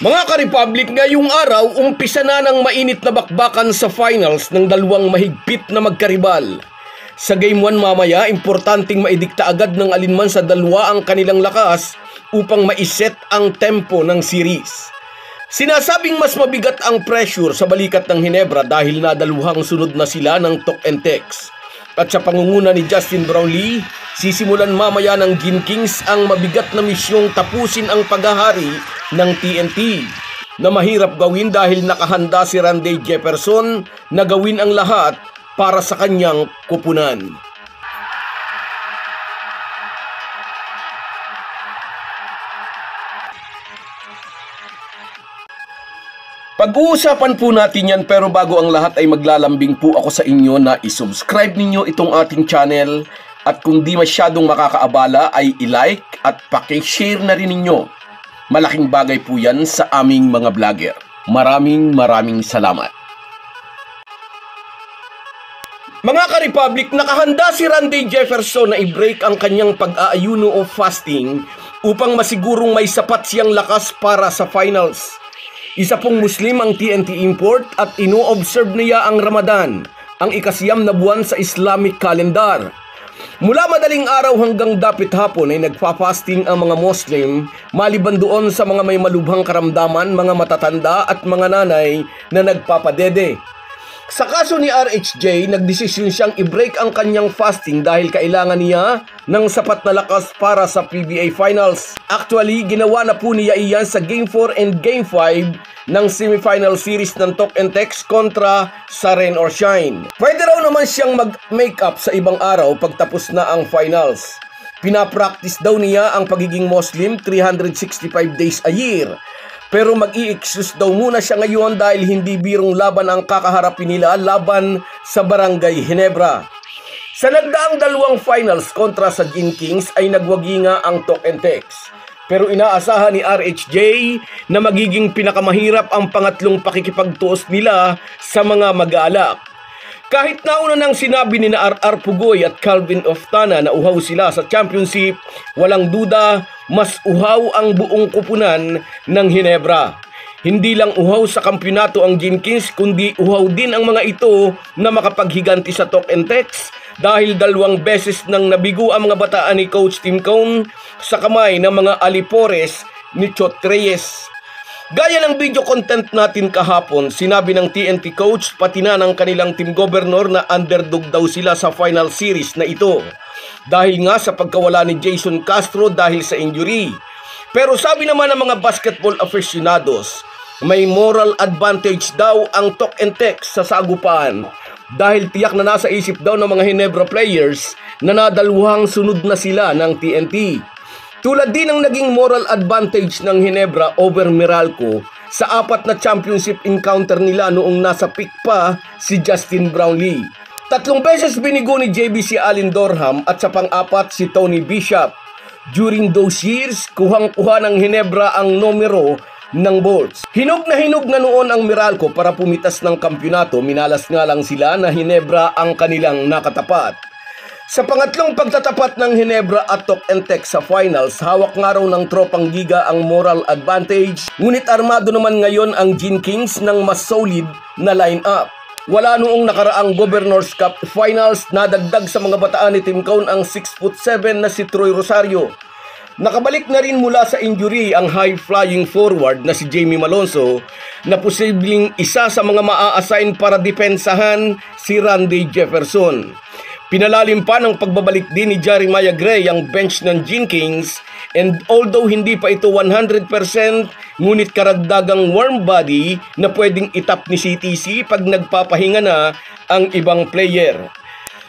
Mga ka-Republic, ngayong araw, umpisa na ng mainit na bakbakan sa finals ng dalawang mahigpit na magkaribal. Sa Game 1 mamaya, importanteng maidikta agad ng alinman sa dalawa ang kanilang lakas upang maiset ang tempo ng series. Sinasabing mas mabigat ang pressure sa balikat ng Ginebra dahil nadaluhang sunod na sila ng talk and text. At sa pangunguna ni Justin Brownlee, sisimulan mamaya ng Gin Kings ang mabigat na misyong tapusin ang paghahari ng TNT na mahirap gawin dahil nakahanda si Randy Jefferson na gawin ang lahat para sa kanyang kupunan. Pag-uusapan po natin yan, pero bago ang lahat ay maglalambing po ako sa inyo na isubscribe ninyo itong ating channel at kung di masyadong makakaabala ay i-like at paki-share na rin ninyo. Malaking bagay po yan sa aming mga vlogger. Maraming salamat. Mga ka-Republic, nakahanda si Randy Jefferson na i-break ang kanyang pag-aayuno o fasting upang masigurong may sapat siyang lakas para sa finals. Isa pong Muslim ang TNT import at ino-observe niya ang Ramadan, ang ikasiyam na buwan sa Islamic calendar. Mula madaling araw hanggang dapit hapon ay nagpa-fasting ang mga Muslim, maliban doon sa mga may malubhang karamdaman, mga matatanda at mga nanay na nagpapadede. Sa kaso ni RHJ, nagdesisyon siyang i-break ang kanyang fasting dahil kailangan niya ng sapat na lakas para sa PBA Finals. Actually, ginawa na po niya iyan sa Game 4 and Game 5 ng semifinal series ng Talk and Text kontra sa Rain or Shine. Pwede raw naman siyang mag-makeup sa ibang araw pagtapos na ang finals. Pinapractice daw niya ang pagiging Muslim 365 days a year. Pero mag-i-excuse daw muna siya ngayon dahil hindi birong laban ang kakaharapin nila laban sa Barangay Ginebra. Sa nagdaang dalawang finals kontra sa Gin Kings ay nagwagi nga ang talk and text. Pero inaasahan ni RHJ na magiging pinakamahirap ang pangatlong pakikipagtuos nila sa mga mag-aalak. Kahit nauna nang sinabi ni RR Pugoy at Calvin Oftana na uhaw sila sa championship, walang duda, mas uhaw ang buong kupunan ng Ginebra. Hindi lang uhaw sa kampyonato ang Gin Kings, kundi uhaw din ang mga ito na makapaghiganti sa talk and text dahil 2 beses nang nabigo ang mga bataan ni Coach Tim Cone sa kamay ng mga alipores ni Chot Reyes. Gaya ng video content natin kahapon, sinabi ng TNT coach pati na ng kanilang team governor na underdog daw sila sa final series na ito dahil nga sa pagkawala ni Jason Castro dahil sa injury. Pero sabi naman ng mga basketball aficionados, may moral advantage daw ang talk and text sa sagupaan dahil tiyak na nasa isip daw ng mga Ginebra players na nadaluhang sunod na sila ng TNT. Tulad din ng naging moral advantage ng Ginebra over Meralco sa 4 na championship encounter nila noong nasa peak pa si Justin Brownlee. 3 beses binigo ni JBC Allen Durham at sa pang-4 si Tony Bishop. During those years, kuhang-kuha ng Ginebra ang numero ng Bolts. Hinog na noon ang Meralco para pumitas ng kampyonato, minalas nga lang sila na Ginebra ang kanilang nakatapat. Sa pangatlong pagtatapat ng Ginebra at talk and text sa finals, hawak nga raw ng tropang Giga ang moral advantage, ngunit armado naman ngayon ang Gin Kings ng mas solid na line-up. Wala noong nakaraang Governor's Cup Finals, nadagdag sa mga bataan ni Tim Cone ang 6'7" na si Troy Rosario. Nakabalik na rin mula sa injury ang high-flying forward na si Jamie Malonzo na posibleng isa sa mga maa-assign para depensahan si Randy Jefferson. Pinalalim pa ng pagbabalik din ni Jeremiah Gray ang bench ng Gin Kings, and although hindi pa ito 100%, ngunit karagdagang warm body na pwedeng itap ni CTC pag nagpapahinga na ang ibang player.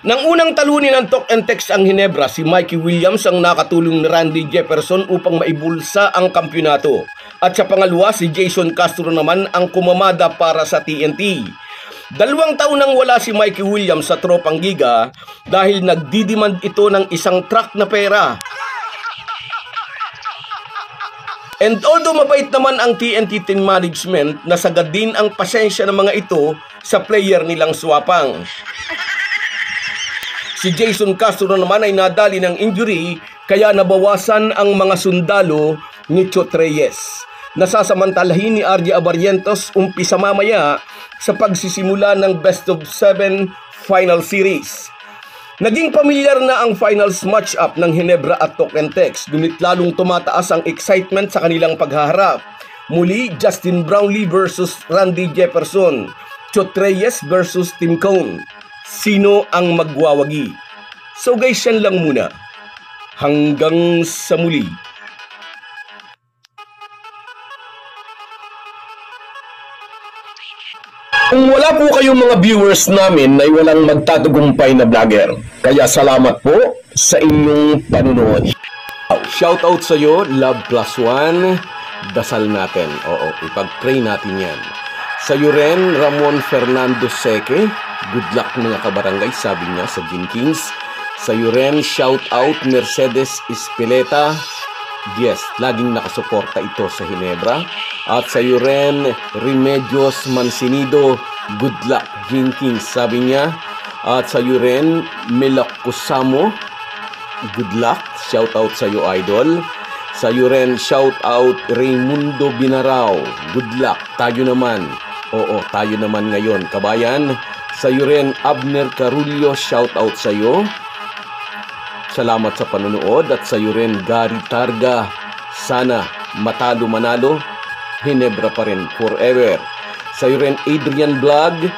Nang unang talunin ng talk and text ang Ginebra, si Mikey Williams ang nakatulong ni Randy Jefferson upang maibulsa ang kampyonato. At sa pangalawa, si Jason Castro naman ang kumamada para sa TNT. 2 taon nang wala si Mikey Williams sa tropang Giga dahil nagdidemand ito ng isang truck na pera. And although mabait naman ang TNT team management, nasagad din ang pasensya ng mga ito sa player nilang swapang. Si Jason Castro naman ay nadali ng injury kaya nabawasan ang mga sundalo ni Chot Reyes. nasasamantalahin ni RJ Abarientos umpisa mamaya sa pagsisimula ng Best of 7 Final Series. Naging pamilyar na ang finals matchup ng Ginebra at Tokentex, ngunit lalong tumataas ang excitement sa kanilang paghaharap. Muli, Justin Brownlee versus Randy Jefferson, Chot Reyes versus Tim Cone. Sino ang magwawagi? So guys, yan lang muna. Hanggang sa muli. Kung wala po kayong mga viewers namin ay walang magtatagumpay na vlogger. Kaya salamat po sa inyong panunood. Shoutout sa iyo, Love Plus One. Dasal natin. Oo, ipag-pray natin yan. Sa iyo rin, Ramon Fernando Seque. Good luck mga kabarangay, sabi niya sa Jenkins. Sa iyo rin, shoutout Mercedes Espileta. Yes, laging nakasuporta ito sa Ginebra. At sa iyo rin, Remedios Mansinido, good luck, Jenkins, sabi niya. At sa iyo rin, Melakusamo, good luck, shout out sa iyo, idol. Sa iyo rin, shout out Raimundo Binarao, good luck, tayo naman. Oo, tayo naman ngayon, kabayan. Sa iyo rin, Abner Carullo, shout out sa iyo. Salamat sa panonood. At sa iyo rin, Gary Targa, sana matalo manalo, Ginebra pa rin forever. Sa iyo rin, Adrian Vlog,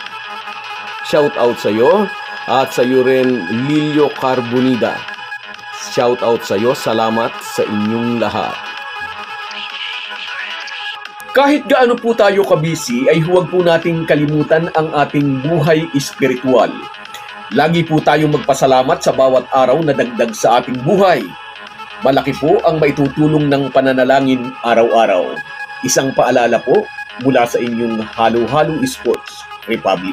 shout out sa iyo. At sa iyo rin, Lilio Carbonida, shout out sa iyo. Salamat sa inyong lahat. Kahit gaano po tayo kabisi, ay huwag po nating kalimutan ang ating buhay espiritual. Lagi po tayong magpasalamat sa bawat araw na dagdag sa ating buhay. Malaki po ang maitutulong ng pananalangin araw-araw. Isang paalala po mula sa inyong Halo Halo Sports Republic.